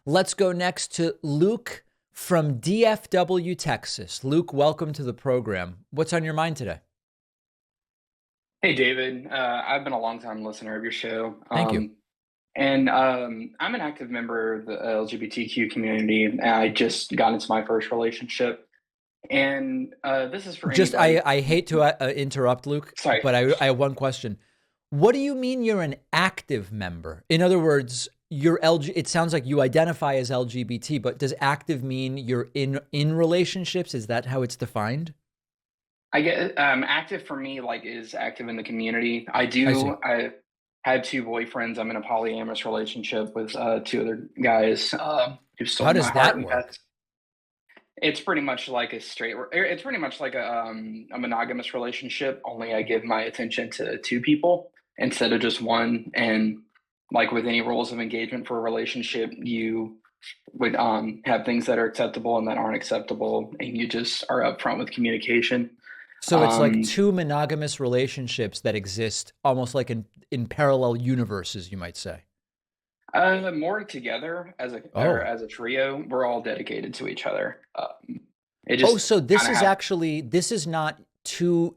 Let's go next to Luke from DFW, Texas. Luke, welcome to the program. What's on your mind today? Hey, David. I've been a long time listener of your show. Thank you. I'm an active member of the LGBTQ community. And I just got into my first relationship. And this is for Just, anybody. I hate to interrupt, Luke, Sorry. but I have one question. What do you mean you're an active member? In other words, you're it sounds like you identify as LGBT, but does active mean you're in relationships? Is that how it's defined? I get active for me, like, is active in the community. I see. I had two boyfriends. I'm in a polyamorous relationship with two other guys who stole How my does heart. that We've work? had It's pretty much like it's pretty much like a monogamous relationship, only I give my attention to two people instead of just one. And like with any rules of engagement for a relationship, you would have things that are acceptable and that aren't acceptable, and you just are upfront with communication. So it's like Um, two monogamous relationships that exist almost like in parallel universes, you might say. More together as Oh. as a trio, we're all dedicated to each other. It Oh, just so kind this of is happened. actually this is not two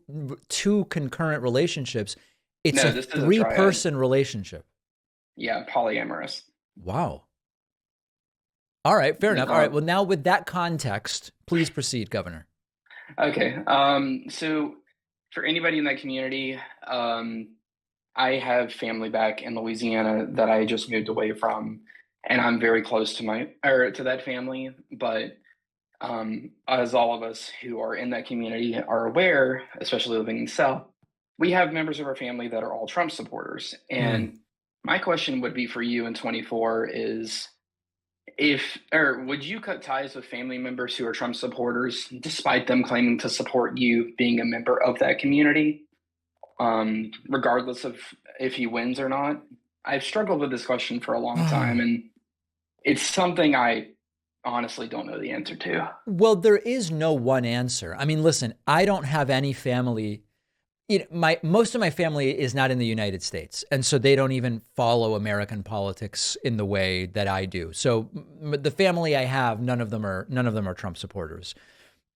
concurrent relationships. It's No, a this is a triad. three-person relationship. Yeah, polyamorous. Wow. All right, fair enough. All right. Um, Well, now with that context, please proceed, Governor. Okay. So for anybody in that community, I have family back in Louisiana that I just moved away from, and I'm very close to to that family. But as all of us who are in that community are aware, especially living in the South, we have members of our family that are all Trump supporters. Mm. And my question would be for you in 24 is if or would you cut ties with family members who are Trump supporters, despite them claiming to support you being a member of that community, regardless of if he wins or not? I've struggled with this question for a long time, and it's something I honestly don't know the answer to. Well, there is no one answer. I mean, listen, I don't have any family. My most of my family is not in the United States, and so they don't even follow American politics in the way that I do. So the family I have, none of them are Trump supporters.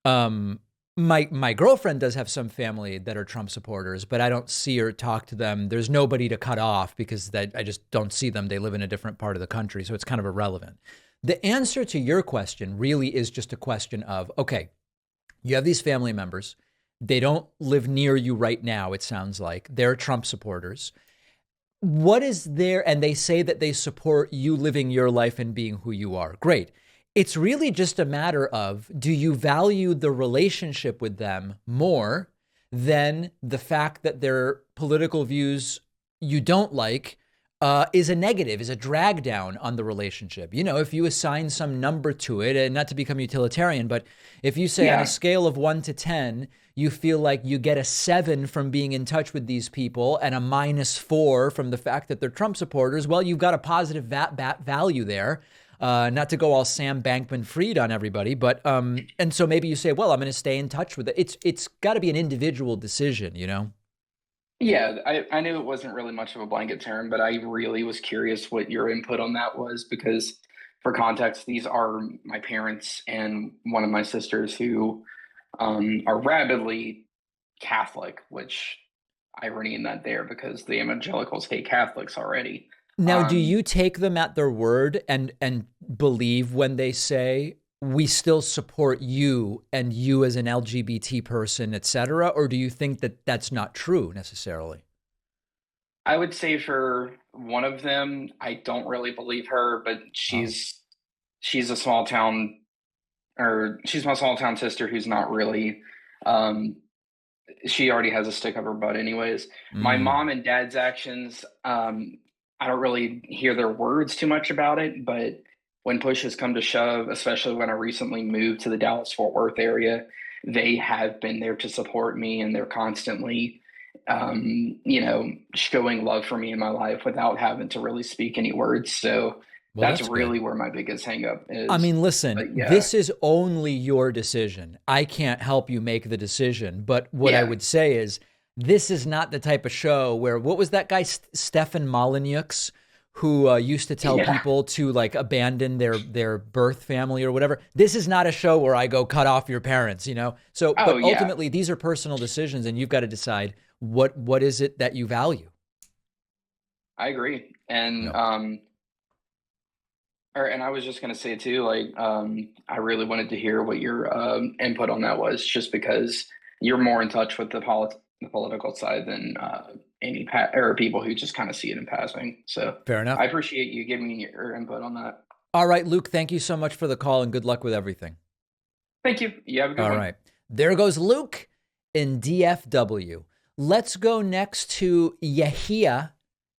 Um, my girlfriend does have some family that are Trump supporters, but I don't see or talk to them. There's nobody to cut off because that I just don't see them. They live in a different part of the country, so it's kind of irrelevant. The answer to your question really is just a question of, okay, you have these family members. They don't live near you right now, it sounds like. They're Trump supporters. What is there? And they say that they support you living your life and being who you are. Great. It's really just a matter of, do you value the relationship with them more than the fact that their political views you don't like is a negative, is a drag down on the relationship? You know, if you assign some number to it, and not to become utilitarian, but if you say on a Yeah, scale of 1 to 10, you feel like you get a 7 from being in touch with these people and a -4 from the fact that they're Trump supporters, well, you've got a positive value there. Not to go all Sam Bankman-Fried on everybody, but and so maybe you say, well, I'm going to stay in touch with it. It's got to be an individual decision, you know. yeah. I knew it wasn't really much of a blanket term, but I really was curious what your input on that was because, for context, these are my parents and one of my sisters who are rabidly Catholic, which irony in that there because the evangelicals hate Catholics already. Now, do Um, you take them at their word and believe when they say we still support you and you as an LGBT person, et cetera? Or do you think that that's not true necessarily? I would say for one of them, I don't really believe her, but Oh. she's a small town or she's my small town sister who's not really um she already has a stick up her butt anyways. My Mm. mom and dad's actions, I don't really hear their words too much about it, but when push has come to shove, especially when I recently moved to the Dallas Fort Worth area, they have been there to support me and they're constantly showing love for me in my life without having to really speak any words. So Well, that's that's good. really where my biggest hangup I is. mean, listen, But yeah, this is only your decision. I can't help you make the decision. But what I yeah, would say is this is not the type of show where, what was that guy, Stefan Molyneux, who used to tell Yeah. people to like abandon their birth family or whatever. This is not a show where I go cut off your parents, you know. So, Oh but yeah, ultimately, these are personal decisions, and you've got to decide what is it that you value. I agree. And No, and I was just gonna say too, like, I really wanted to hear what your input on that was, just because you're more in touch with the political side than any or people who just kind of see it in passing. So fair enough. I appreciate you giving me your input on that. All right, Luke. Thank you so much for the call, and good luck with everything. Thank you. You have a good All one. right, there goes Luke in DFW. Let's go next to Yahia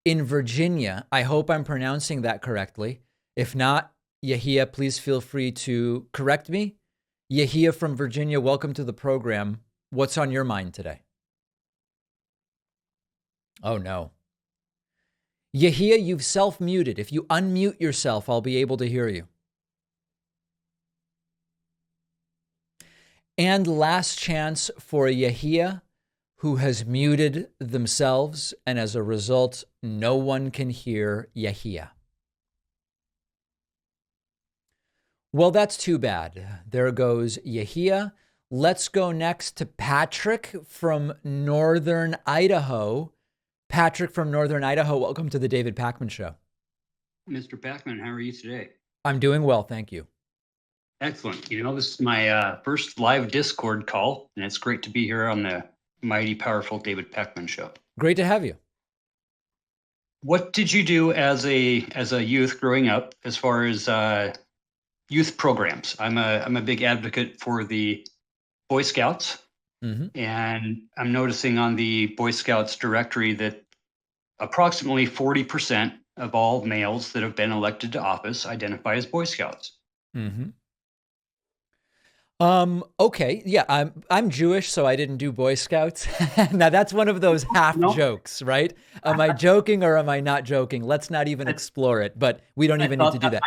in Virginia. I hope I'm pronouncing that correctly. If not, Yahia, please feel free to correct me. Yahia from Virginia, welcome to the program. What's on your mind today? Oh, no. Yahia, you've self muted. If you unmute yourself, I'll be able to hear you. And last chance for Yahia, who has muted themselves, and as a result, no one can hear Yahia. Well, that's too bad. There goes Yahia. Let's go next to Patrick from Northern Idaho. Patrick from Northern Idaho, welcome to the David Pakman Show. Mr. Packman, how are you today? I'm doing well, thank you. Excellent. You know, this is my first live Discord call, and it's great to be here on the mighty, powerful David Pakman Show. Great to have you. What did you do as a youth growing up, as far as youth programs? I'm a big advocate for the Boy Scouts, and I'm noticing on the Boy Scouts directory that approximately 40% of all males that have been elected to office identify as Boy Scouts. Okay. Yeah, I'm Jewish, so I didn't do Boy Scouts. Now that's one of those half jokes, right? Am I joking or am I not joking? Let's not even explore it, but we don't even need to do that.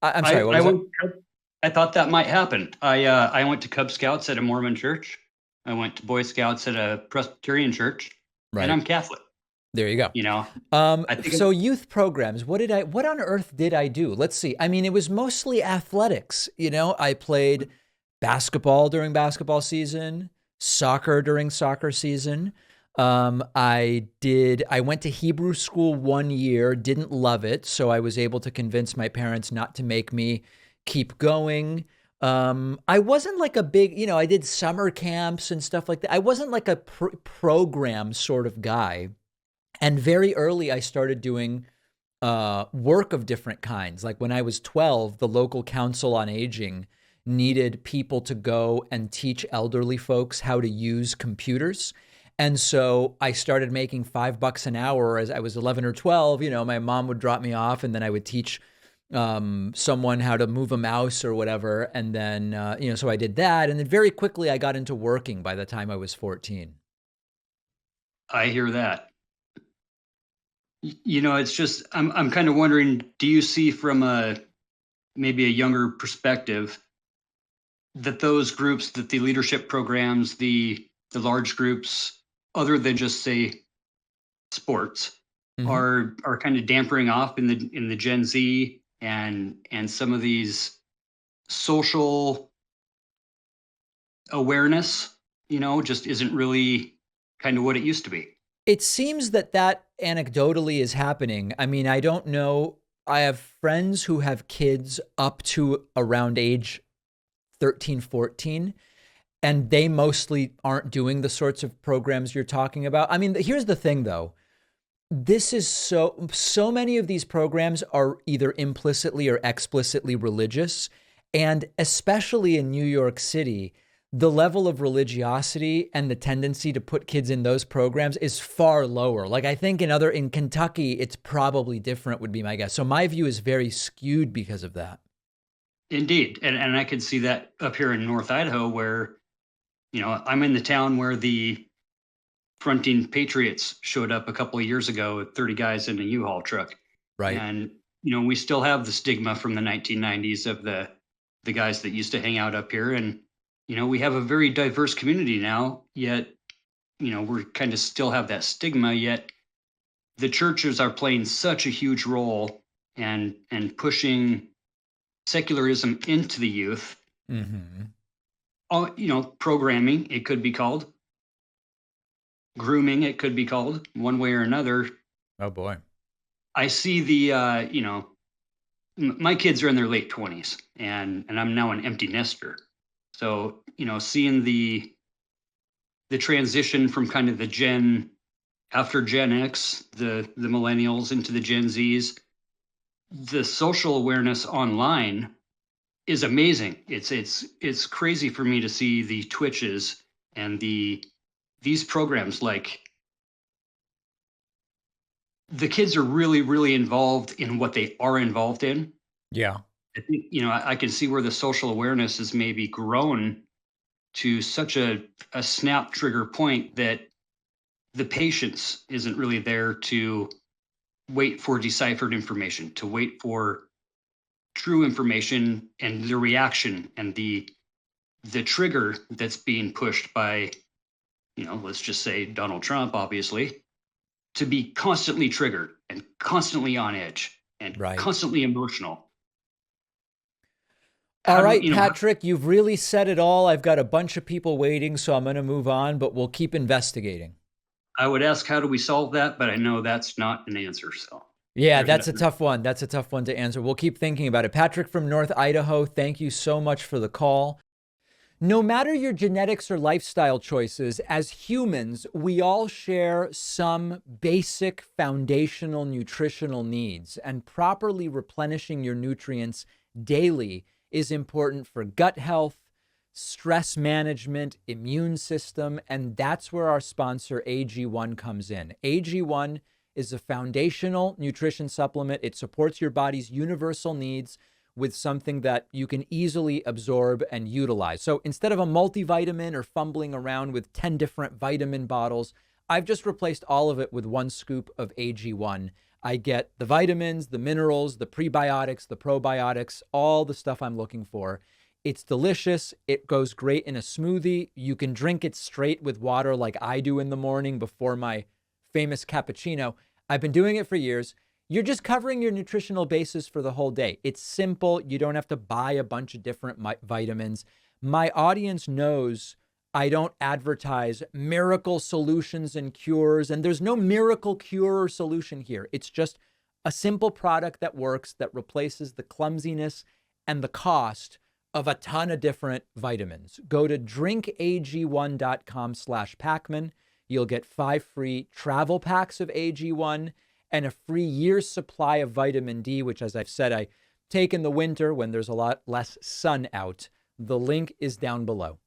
I'm sorry, what was it? I thought that might happen. I went to Cub Scouts at a Mormon church. I went to Boy Scouts at a Presbyterian church, and I'm Catholic. There you go. You know, so youth programs, what on earth did I do? Let's see. I mean, it was mostly athletics. You know, I played basketball during basketball season, soccer during soccer season. I went to Hebrew school 1 year, didn't love it. So I was able to convince my parents not to make me keep going. I wasn't like a big, you know, I did summer camps and stuff like that. I wasn't like a program sort of guy. And very early, I started doing work of different kinds. Like when I was 12, the local council on aging needed people to go and teach elderly folks how to use computers. And so I started making $5 an hour as I was 11 or 12. You know, my mom would drop me off and then I would teach someone how to move a mouse or whatever. And then, you know, so I did that. And then very quickly I got into working by the time I was 14. I hear that. You know, it's just I'm kind of wondering, do you see from maybe a younger perspective that those groups, that the leadership programs, the large groups, other than just say sports, are kind of dampering off in the Gen Z and some of these social awareness, you know, just isn't really kind of what it used to be. It seems that anecdotally is happening. I mean, I don't know. I have friends who have kids up to around age 13, 14, and they mostly aren't doing the sorts of programs you're talking about. I mean, here's the thing though. This is so many of these programs are either implicitly or explicitly religious. And especially in New York City, the level of religiosity and the tendency to put kids in those programs is far lower. Like I think in Kentucky, it's probably different would be my guess. So my view is very skewed because of that. Indeed. And I could see that up here in North Idaho where, you know, I'm in the town where the fronting Patriots showed up a couple of years ago with 30 guys in a U-Haul truck. Right. And, you know, we still have the stigma from the 1990s of the guys that used to hang out up here. And, you know, we have a very diverse community now, yet, you know, we're kind of still have that stigma, yet the churches are playing such a huge role and pushing secularism into the youth. Mm-hmm. Programming, it could be called. Grooming, it could be called, one way or another. Oh boy. I see my kids are in their late 20s, and I'm now an empty nester. So, seeing the transition from kind of after Gen X, the millennials into the Gen Zs, the social awareness online is amazing. It's crazy for me to see the Twitches and these programs. Like, the kids are really, really involved in what they are involved in. Yeah. I think, I can see where the social awareness has maybe grown to such a snap trigger point that the patience isn't really there to wait for deciphered information, to wait for true information and the reaction and the trigger that's being pushed by, let's just say Donald Trump, obviously, to be constantly triggered and constantly on edge and Right. constantly emotional. All right, Patrick, you've really said it all. I've got a bunch of people waiting, so I'm going to move on, but we'll keep investigating. I would ask, how do we solve that? But I know that's not an answer. So yeah, that's a tough one. That's a tough one to answer. We'll keep thinking about it. Patrick from North Idaho, thank you so much for the call. No matter your genetics or lifestyle choices, as humans, we all share some basic foundational nutritional needs, and properly replenishing your nutrients daily is important for gut health, stress management, immune system, and that's where our sponsor AG1 comes in. AG1 is a foundational nutrition supplement. It supports your body's universal needs with something that you can easily absorb and utilize. So instead of a multivitamin or fumbling around with 10 different vitamin bottles, I've just replaced all of it with one scoop of AG1. I get the vitamins, the minerals, the prebiotics, the probiotics, all the stuff I'm looking for. It's delicious. It goes great in a smoothie. You can drink it straight with water like I do in the morning before my famous cappuccino. I've been doing it for years. You're just covering your nutritional basis for the whole day. It's simple. You don't have to buy a bunch of different vitamins. My audience knows I don't advertise miracle solutions and cures, and there's no miracle cure or solution here. It's just a simple product that works, that replaces the clumsiness and the cost of a ton of different vitamins. Go to drinkag1.com/Pacman. You'll get 5 free travel packs of AG1 and a free year's supply of vitamin D, which, as I've said, I take in the winter when there's a lot less sun out. The link is down below.